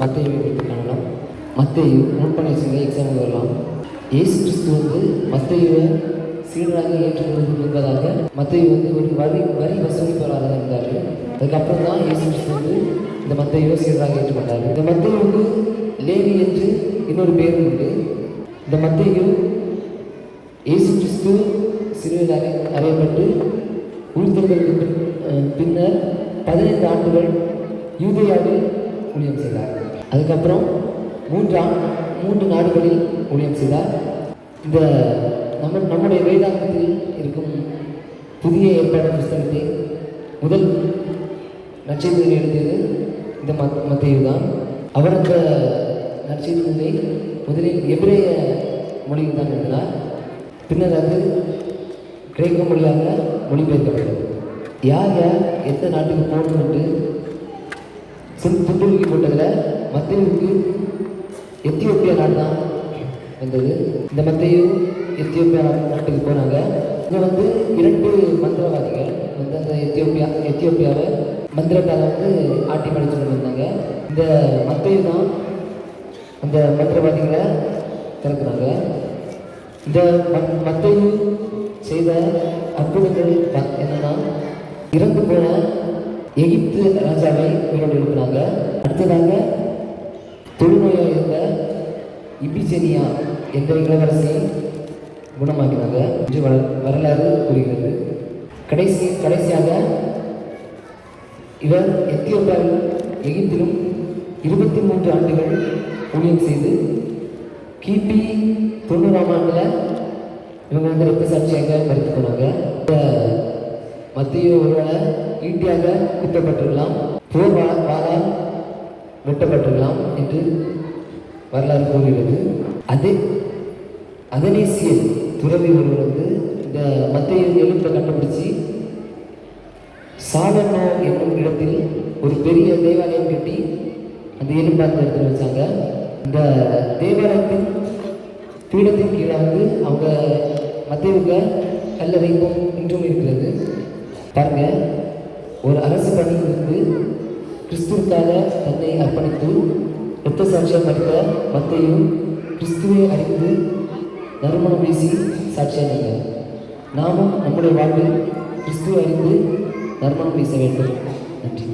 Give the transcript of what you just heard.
மத்தேயுவை எடுத்து காணலாம். மத்தேயு நோட் பண்ணி வச்சுங்க, எக்ஸாமுக்கு வரலாம். இயேசு கிறிஸ்து வந்து மத்தேயுவை சீடராக ஏற்றுக்கொள்வது என்பதாக மத்தேயு வந்து ஒரு வரி வசூலிப்பவராக இருந்தார். அதுக்கப்புறம் தான் இயேசு கிறிஸ்து வந்து இந்த மத்தேயுவை சீடராக ஏற்றுக்கொண்டார். இந்த மத்தேயுவுக்கு லேவி என்று இன்னொரு பேரும் உண்டு. இந்த மத்தேயு இயேசு கிறிஸ்து சிலுவையில் அறையப்பட்டு உயிர்த்தெழுதலுக்கு பின்னர் 15 ஆண்டுகள் யூதேயாவில் ஊழியம் செய்தார். அதுக்கப்புறம் 3 நாடுகளில் ஊழியம் செய்தார். இந்த நம்முடைய வேதாந்தத்தில் இருக்கும் புதிய ஏற்பாடு புஸ்தகத்தை முதல் நற்செய்தியை எழுதியது இந்த மத்தேயு தான். அவர் அந்த நற்செய்தியை முதலில் எபிரேய மொழியில் தான் எழுதினார். பின்னர் அது கிரேக்க மொழியாக மொழிபெயர்க்கப்பட்டது. யார் எந்த நாட்டுக்கு போகணும் என்று துண்டுருக்கி போட்டதில் மத்தேயுவுக்கு எத்தியோப்பியா நாடு தான் வந்தது. இந்த மத்தேயு எத்தியோப்பியா நாட்டுக்கு போனாங்க. இங்கே வந்து 2 மந்திரவாதிகள் வந்து அந்த எத்தியோப்பியாவை மந்திரத்தால் வந்து ஆட்டி படிச்சு கொண்டு வந்தாங்க. இந்த மத்தேயு தான் அந்த மந்திரவாதிகளை திறக்கிறாங்க. இந்த மத்தேயு செய்த அற்புதங்கள் என்னன்னா, இறந்து போன எகிப்து ராஜாவை உயிரோடு எழுப்பினாங்க. அடுத்ததாக தொழுநோயாக இருந்த இபிசெனியா என்ற இளவரசியை குணமாக்கினாங்க என்று வரலாறு கூறுகிறது. கடைசியாக இவர் எத்தியோப்பியாவிலும் எகிப்திலும் 23 ஆண்டுகள் ஊழியம் செய்து கிபி 90ஆம் ஆண்டில் இவங்க வந்து இரத்த சாட்சியாக மறித்து போனாங்க. இந்த மத்தேயு ஒருவேளை ஈட்டியாக குத்தப்பட்டிருக்கலாம், போர் வாளால் வெட்டப்பட்டிருக்கலாம் என்று வரலாறு கூறுகிறது. அதனேசியல் துறவி ஒருவர் வந்து இந்த மத்தேயு எலும்பை கண்டுபிடிச்சி சாலனோ என்னும் இடத்தில் ஒரு பெரிய தேவாலயம் கட்டி அந்த எலும்பை அந்த இடத்துல வச்சாங்க. இந்த தேவாலயத்தின் பீடத்தின் கீழே வந்து அவங்க மத்தேயுவுக்கு கல்லறை இன்றும் இருக்கிறது. பாருங்க, ஒரு அரசு பணியில் இருந்து கிறிஸ்துவுக்காக தன்னை அர்ப்பணித்து இரத்த சாட்சியாக மறித்த மத்தேயு கிறிஸ்துவை அறிந்து நறுமணம் வீசி சாட்சியாக நாமும் நம்முடைய வாழ்வில் கிறிஸ்துவை அறிந்து நறுமணம் வீச வேண்டும். நன்றி.